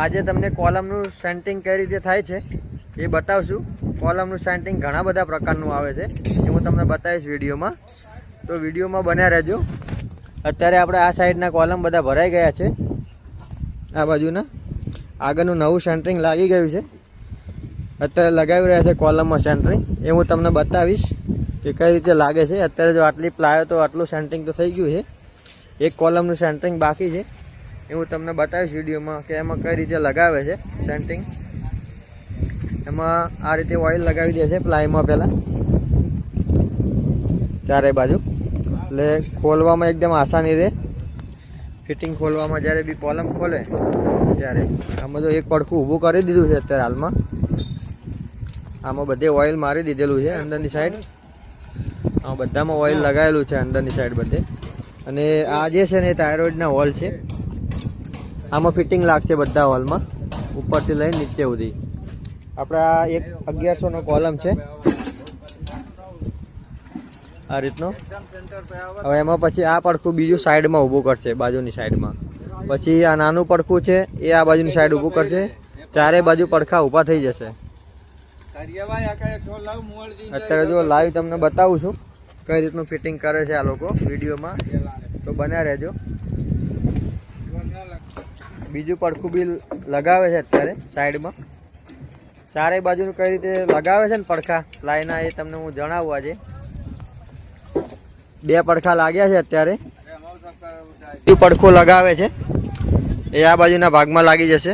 આજે તમને કોલમનું સેન્ટિંગ કઈ રીતે થાય છે એ બતાવશું। કોલમનું સેન્ટિંગ ઘણા બધા પ્રકારનું આવે છે એ હું તમને બતાવીશ વિડીયોમાં, તો વિડીયોમાં બન્યા રહેજો। અત્યારે આપણે આ સાઈડના કોલમ બધા ભરાઈ ગયા છે, આ બાજુના આગળનું નવું સેન્ટરિંગ લાગી ગયું છે। અત્યારે લગાવી રહ્યા છે કોલમમાં સેન્ટરિંગ, એ હું તમને બતાવીશ કે કઈ રીતે લાગે છે। અત્યારે જો આટલી પ્લાયો તો આટલું સેન્ટરિંગ તો થઈ ગયું છે, એક કોલમનું સેન્ટરિંગ બાકી છે એ હું તમને બતાવીશ વિડીયોમાં કે એમાં કઈ રીતે લગાવે છે સેન્ટરિંગ। એમાં આ રીતે ઓઇલ લગાવી દે છે પ્લાયમાં પહેલાં ચારે બાજુ, એટલે ખોલવામાં એકદમ આસાની રહે। ફિટિંગ ખોલવામાં જ્યારે બી કોલમ ખોલે ત્યારે આમાં જો એક પડખું ઊભું કરી દીધું છે અત્યારે હાલમાં, આમાં બધે ઓઇલ મારી દીધેલું છે અંદરની સાઈડ, આમાં બધામાં ઓઇલ લગાવેલું છે અંદરની સાઈડ બધે। અને આ જે છે ને એ થાઇરોઇડના હોલ છે, આમાં ફિટિંગ લાગશે બધા હોલમાં ઉપરથી લઈને નીચે સુધી। આપણા એક 1100નો કોલમ છે આ રીતનો। હવે એમાં પછી આ પડખું બીજું સાઈડમાં ઊભું કરશે બાજુની સાઈડમાં, પછી આ નાનું પડખું છે એ આ બાજુની સાઈડ ઊભું કરશે, ચારે બાજુ પડખા ઊભા થઈ જશે। અત્યારે જો લાઈવ તમને બતાવું છું કઈ રીતનું ફિટિંગ કરે છે આ લોકો વિડીયોમાં, તો બન્યા રહેજો। બીજું પડખું બી લગાવે છે અત્યારે સાઈડમાં, ચારે બાજુનું કઈ રીતે લગાવે છે ને પડખા લાઈના એ તમને હું જણાવું આજે। બે પડખા લાગ્યા છે અત્યારે, પડખું લગાવે છે એ આ બાજુના ભાગમાં લાગી જશે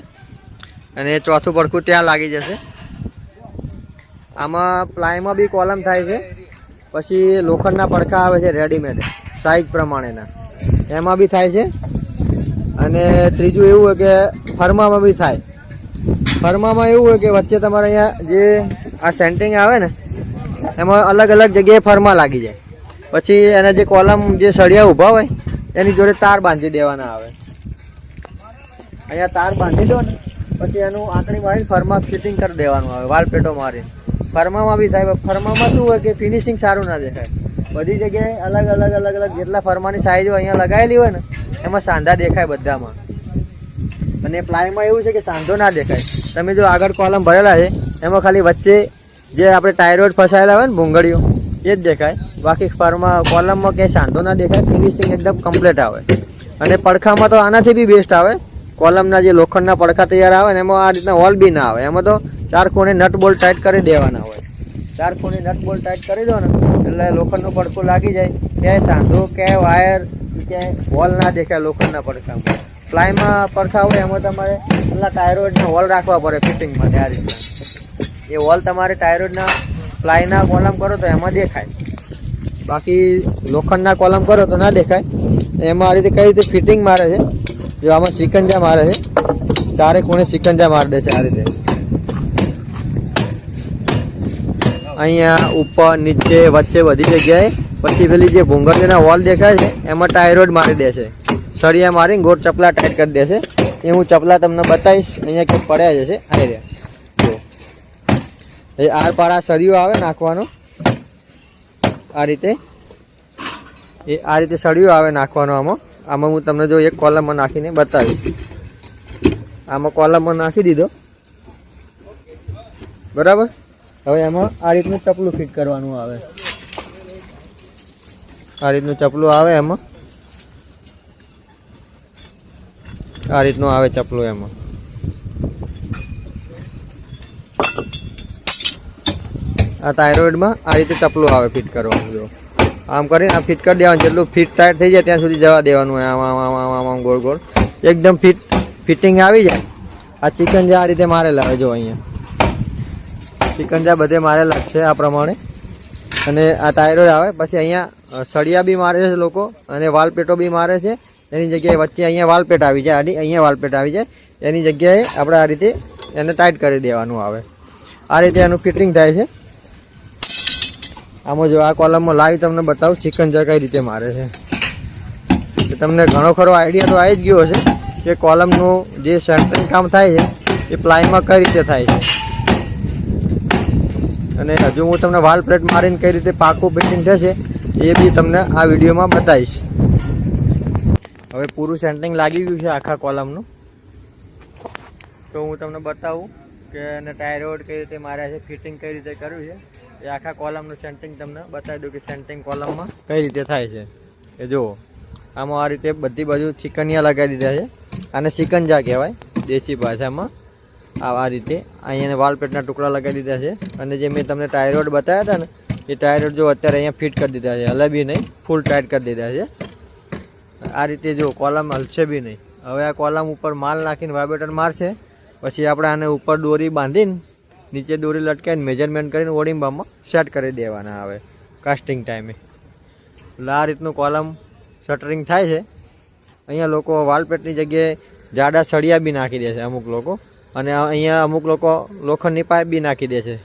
અને ચોથું પડખું ત્યાં લાગી જશે। આમાં પ્લાયમાં બી કોલમ થાય છે, પછી લોખંડના પડખા આવે છે રેડીમેડ સાઈઝ પ્રમાણેના, એમાં બી થાય છે। અને ત્રીજું એવું હોય કે ફર્મામાં બી થાય। ફર્મામાં એવું હોય કે વચ્ચે તમારે અહીંયા જે આ સેન્ટિંગ આવે ને એમાં અલગ અલગ જગ્યાએ ફર્મા લાગી જાય, પછી એના જે કોલમ જે સળિયા ઊભા હોય એની જોડે તાર બાંધી દેવાના આવે। અહીંયા તાર બાંધી દો ને પછી એનું આંકડી મારીને ફર્મા ફિટિંગ કરી દેવાનું આવે વાલપેટો મારીને। ફર્મામાં બી થાય, ફર્મામાં શું હોય કે ફિનિશિંગ સારું ના દેખાય, બધી જગ્યાએ અલગ અલગ અલગ અલગ જેટલા ફર્માની સાઈઝ હોય અહીંયા લગાવેલી હોય ને એમાં સાંધા દેખાય બધામાં, અને પ્લાયમાં એવું છે કે સાંધો ના દેખાય। તમે જો આગળ કોલમ ભરેલા છે એમાં ખાલી વચ્ચે જે આપણે ટાયરોઇડ ફસાયેલા હોય ને ભૂંગળીઓ એ જ દેખાય, બાકી ફર્મા કોલમમાં ક્યાંય સાંધો ના દેખાય, ફિનિશિંગ એકદમ કમ્પ્લીટ આવે। અને પડખામાં તો આનાથી બી બેસ્ટ આવે, કોલમના જે લોખંડના પડખા તૈયાર આવે ને એમાં આ રીતના હોલ બી ના આવે, એમાં તો ચાર ખૂણે નટ બોલ્ટ ટાઈટ કરી દેવાના હોય। ચાર ખૂણે નટ બોલ્ટ ટાઈટ કરી દો ને એટલે લોખંડનું પડખું લાગી જાય, ક્યાંય સાંધો ક્યાંય વાયર ક્યાંય હોલ ના દેખાય લોખંડના પડખામાં। પ્લાયમાં પડખા હોય એમાં તમારે પેલા ટાયરોઇડના હોલ રાખવા પડે ફિટિંગ માટે આ રીતના, એ હોલ તમારે ટાયરોઇડના પ્લાયના કોલમ કરો તો એમાં દેખાય, બાકી લોખંડના કોલમ કરો તો ના દેખાય। એમાં આ રીતે કઈ રીતે ફિટિંગ મારે છે, જો આમાં સિકંજા મારે છે, ચારે ખૂણે સિકંજા મારી દે છે આ રીતે, અહીંયા ઉપર નીચે વચ્ચે બધી જગ્યાએ। પછી પેલી જે ભૂંગળીના હોલ દેખાય છે એમાં ટાયરોઇડ મારી દે છે, સળિયા મારીને ગોળ ચપલા ટાઈટ કરી દે છે, એ હું ચપલા તમને બતાવીશ અહીંયા ક્યાંક પડ્યા જશે આ રહ્યા જો, એ આર પાર આ સળિયો આવે નાખવાનો આ રીતે, એ આ રીતે સળિયો આવે નાખવાનો આમાં હું તમને જો એક કોલમમાં નાખીને બતાવીશ। આમાં કોલમમાં નાખી દીધો બરાબર। હવે એમાં આ રીતનું ચપલું ફિટ કરવાનું આવે, આ રીતનું ચપલું આવે એમાં, આ રીતનું આવે ચપલું એમાં। આ થાઇરોઇડમાં આ રીતે ચપલું આવે ફિટ કરવાનું, જો આમ કરીને આ ફિટ કરી દેવાનું, જેટલું ફિટ ટાઈટ થઈ જાય ત્યાં સુધી જવા દેવાનું હોય, આમ આમ આમ આમ આમ ગોળ ગોળ એકદમ ફિટિંગ આવી જાય। આ ચિકંજા આ રીતે મારેલા હોય જો અહીંયા ચિકંજા બધે મારેલા છે આ પ્રમાણે, અને આ થાઇરોઇડ આવે પછી અહીંયા સળિયા બી મારે છે લોકો, અને વાલપેટો બી મારે છે, એની જગ્યાએ વચ્ચે અહીંયા વાલપેટ આવી જાય, અહીંયા વાલપેટ આવી જાય, એની જગ્યાએ આપણે આ રીતે એને ટાઈટ કરી દેવાનું આવે, આ રીતે એનું ફિટિંગ થાય છે। આમાં જો આ કોલમમાં લાવી તમને બતાવું સિકંજા કઈ રીતે મારે છે, તમને ઘણો ખરો આઈડિયા તો આવી જ ગયો હશે કે કોલમનું જે સેન્ટરિંગ કામ થાય છે એ પ્લાયમાં કઈ રીતે થાય છે। અને હજુ હું તમને વાલ પ્લેટ મારીને કઈ રીતે પાકું ફિટિંગ થશે એ બી તમને આ વિડીયોમાં બતાવીશ। હવે પૂરું સેન્ટરિંગ લાગી ગયું છે આખા કોલમનું, તો હું તમને બતાવું કે એને ટાયર રોડ કઈ રીતે માર્યા છે, ફિટિંગ કઈ રીતે કર્યું છે, એ આખા કોલમનું સેન્ટિંગ તમને બતાવી દઉં કે સેન્ટિંગ કોલમમાં કઈ રીતે થાય છે. એ જુઓ, આમાં આ રીતે બધી બાજુ ચિકનિયા લગાવી દીધા છે. આને સિકંજા કહેવાય દેશી ભાષામાં. આ રીતે અહીંયા વાલપેટના ટુકડા લગાવી દીધા છે. અને જે મેં તમને ટાયર રોડ બતાવ્યા હતા ને, એ ટાયર રોડ જો અત્યારે અહીંયા ફિટ કરી દીધા છે, હલે બી નહીં, ફૂલ ટાઈટ કરી દીધા છે. આ રીતે જો કોલમ હલશે બી નહીં. હવે આ કોલમ ઉપર માલ નાખીને વાઇબ્રેટર મારશે, પછી આપણે આને ઉપર દોરી બાંધીને નીચે દોરી લટકાવીને મેજરમેન્ટ કરીને ઓડિમ્બામાં સેટ કરી દેવાના આવે કાસ્ટિંગ ટાઈમે. એટલે આ રીતનું કોલમ શટરિંગ થાય છે. અહીંયા લોકો વાલપેટની જગ્યાએ જાડા સળિયા બી નાખી દે છે અમુક લોકો, અને અહીંયા અમુક લોકો લોખંડની પાઇપ બી નાખી દે છે,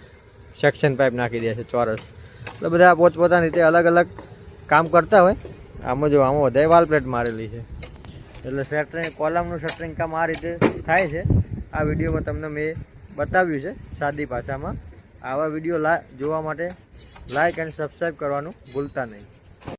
સેક્શન પાઇપ નાખી દે છે ચોરસ. એટલે બધા પોતપોતાની રીતે અલગ અલગ કામ કરતા હોય. આમાં જો આમાં વધારે વાલપેટ મારેલી છે. એટલે શટરિંગ કોલમનું શટરિંગ કામ આ રીતે થાય છે. આ વિડીયોમાં તમને મેં બતાવ્યું છે સાદી ભાષામાં. આવા વિડીયો જોવા માટે લાઇક અને સબસ્ક્રાઈબ કરવાનું ભૂલતા નહીં.